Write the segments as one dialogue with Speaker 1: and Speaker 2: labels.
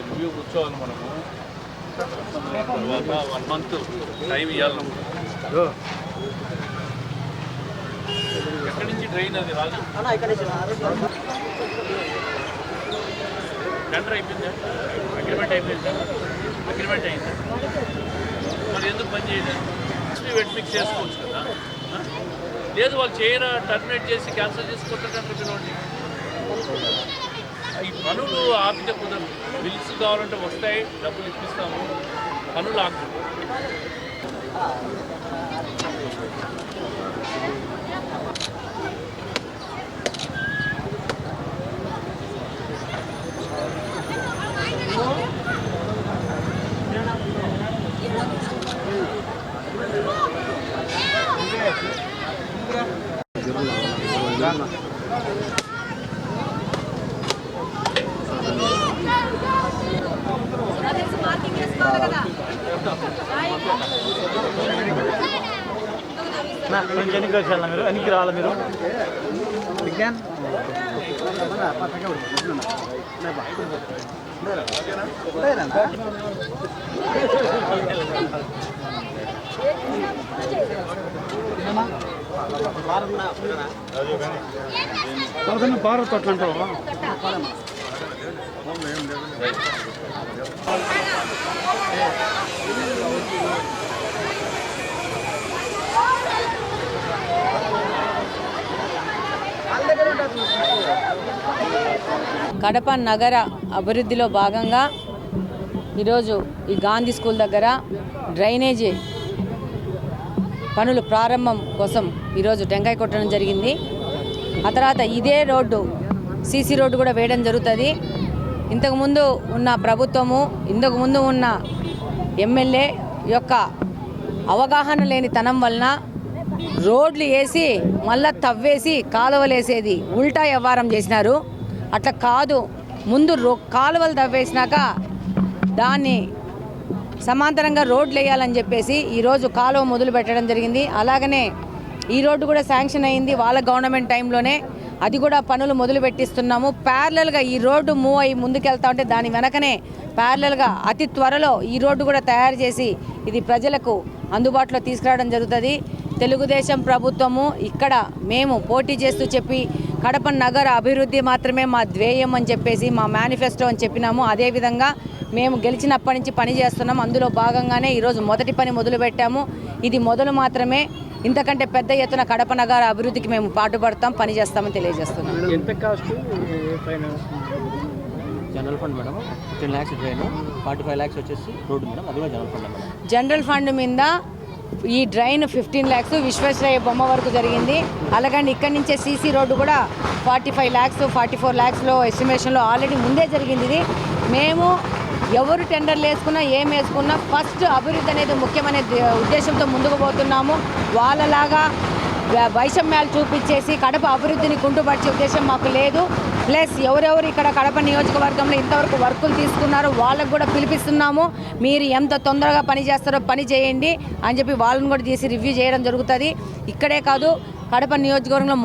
Speaker 1: Review కూర్చోవాలి మనము. తర్వాత 1 month టైం ఇవ్వాలి. ఎక్కడి నుంచి ట్రైన్ అది రాజు? టెండర్ అయిపోయిందా? అగ్రిమెంట్ అయిపోయిందా? అగ్రిమెంట్ అయిందా? మరి ఎందుకు పని చేయలేదు? వెట్ మిక్స్ చేసుకోవచ్చు కదా. లేదు వాళ్ళు చేయరా, టర్మినేట్ చేసి క్యాన్సిల్ చేసి కొత్త టెండర్ పిలవండి. ఈ పనులు ఆపితే కుదరదు. బిల్స్ కావాలంటే వస్తాయి, డబ్బులు ఇప్పిస్తాము, పనులు ఆపుతాం.
Speaker 2: ఎన్నికి వచ్చారా మీరు? ఎన్నికి రావాలా మీరు? విజ్ఞాన్ భారత్ అట్లా అంటావా?
Speaker 3: కడప నగర అభివృద్ధిలో భాగంగా ఈరోజు ఈ గాంధీ స్కూల్ దగ్గర డ్రైనేజీ పనులు ప్రారంభం కోసం ఈరోజు టెంకాయ కొట్టడం జరిగింది. ఆ తర్వాత ఇదే రోడ్డు సీసీ రోడ్డు కూడా వేయడం జరుగుతుంది. ఇంతకుముందు ఉన్న ప్రభుత్వము, ఇంతకుముందు ఉన్న ఎమ్మెల్యే యొక్క అవగాహన లేని తనం వలన రోడ్లు వేసి మళ్ళా తవ్వేసి కాలువలు వేసేది ఉల్టా వ్యవహారం చేసినారు. అట్లా కాదు, ముందు కాలువలు తవ్వేసినాక దాన్ని సమాంతరంగా రోడ్లు వేయాలని చెప్పేసి ఈరోజు కాలువ మొదలు పెట్టడం జరిగింది. అలాగనే ఈ రోడ్డు కూడా శాంక్షన్ అయింది వాళ్ళ గవర్నమెంట్ టైంలోనే. అది కూడా పనులు మొదలు పెట్టిస్తున్నాము. ప్యారలల్గా ఈ రోడ్డు మూవ్ అయ్యి ముందుకెళ్తా ఉంటే దాని వెనకనే ప్యారలల్గా అతి త్వరలో ఈ రోడ్డు కూడా తయారు చేసి ఇది ప్రజలకు అందుబాటులో తీసుకురావడం జరుగుతుంది. తెలుగుదేశం ప్రభుత్వము ఇక్కడ మేము పోటీ చేస్తూ చెప్పి కడప నగర అభివృద్ధి మాత్రమే మా ధ్యేయం అని చెప్పేసి మా మేనిఫెస్టో అని చెప్పినాము. అదేవిధంగా మేము గెలిచినప్పటి నుంచి పని చేస్తున్నాం. అందులో భాగంగానే ఈరోజు మొదటి పని మొదలుపెట్టాము. ఇది మొదలు మాత్రమే. ఇంతకంటే పెద్ద ఎత్తున కడప నగర అభివృద్ధికి మేము పాటుపడతాం, పని చేస్తామని తెలియజేస్తున్నాం.
Speaker 2: ఎంత cost? General fund madam 15 lakhs train, 45 lakhs వచ్చేసి రోడ్డు మేడం, అది కూడా general fund madam.
Speaker 3: General fund మీద ఈ డ్రైన్ 15 lakhs విశ్వేశ్వరయ్య బొమ్మ వరకు జరిగింది. అలాగే ఇక్కడి నుంచే సీసీ రోడ్డు కూడా 45 lakhs 44 lakhsలో ఎస్టిమేషన్లో ఆల్రెడీ ముందే జరిగింది. ఇది మేము ఎవరు టెండర్లు వేసుకున్నా ఏం వేసుకున్నా ఫస్ట్ అభివృద్ధి అనేది ముఖ్యమనే ఉద్దేశంతో ముందుకు పోతున్నాము. వాళ్ళలాగా వైషమ్యాలు చూపించేసి కడప అభివృద్ధిని కుంటుపరిచే ఉద్దేశం మాకు లేదు. ప్లస్ ఎవరెవరు ఇక్కడ కడప నియోజకవర్గంలో ఇంతవరకు వర్కులు తీసుకున్నారో వాళ్ళకు కూడా పిలిపిస్తున్నాము. మీరు ఎంత తొందరగా పని చేస్తారో పని చేయండి అని చెప్పి వాళ్ళని కూడా తీసి రివ్యూ చేయడం జరుగుతుంది. ఇక్కడే కాదు, కడప నియోజకవర్గంలో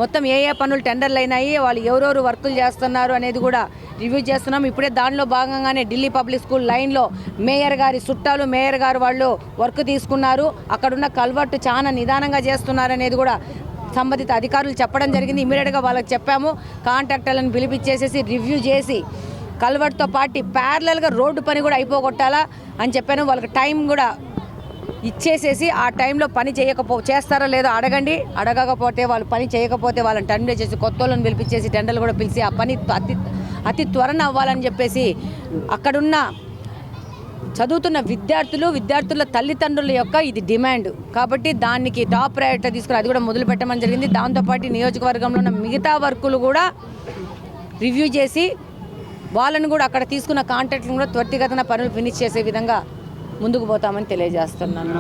Speaker 3: మొత్తం ఏ పనులు టెండర్లు అయినాయి, వాళ్ళు ఎవరెవరు వర్కులు చేస్తున్నారు అనేది కూడా రివ్యూ చేస్తున్నాం. ఇప్పుడే దానిలో భాగంగానే ఢిల్లీ పబ్లిక్ స్కూల్ లైన్లో మేయర్ గారి చుట్టాలు, మేయర్ గారు వాళ్ళు వర్క్ తీసుకున్నారు. అక్కడున్న కల్వర్టు చాలా నిదానంగా చేస్తున్నారు అనేది కూడా సంబంధిత అధికారులు చెప్పడం జరిగింది. ఇమీడియట్గా వాళ్ళకి చెప్పాము, కాంట్రాక్టర్లను పిలిపించేసేసి రివ్యూ చేసి కల్వర్ట్తో పాటు ప్యారలల్గా రోడ్డు పని కూడా అయిపోగొట్టాలా అని చెప్పాను. వాళ్ళకి టైం కూడా ఇచ్చేసేసి ఆ టైంలో పని చేస్తారో లేదో అడగండి. అడగకపోతే వాళ్ళు పని చేయకపోతే వాళ్ళని టెండర్ చేసి కొత్త వాళ్ళని పిలిపించేసి టెండర్లు కూడా పిలిచి ఆ పని అతి త్వరన అవ్వాలని చెప్పేసి అక్కడున్న చదువుతున్న విద్యార్థుల తల్లిదండ్రుల యొక్క ఇది డిమాండ్ కాబట్టి దానికి టాప్ ప్రయారిటీ తీసుకుని అది కూడా మొదలు పెట్టమని జరిగింది. దాంతోపాటు నియోజకవర్గంలో ఉన్న మిగతా వర్కులు కూడా రివ్యూ చేసి వాళ్ళని కూడా అక్కడ తీసుకున్న కాంట్రాక్ట్లను కూడా త్వరితగతిన పనులు ఫినిష్ చేసే విధంగా ముందుకు పోతామని తెలియజేస్తున్నాను.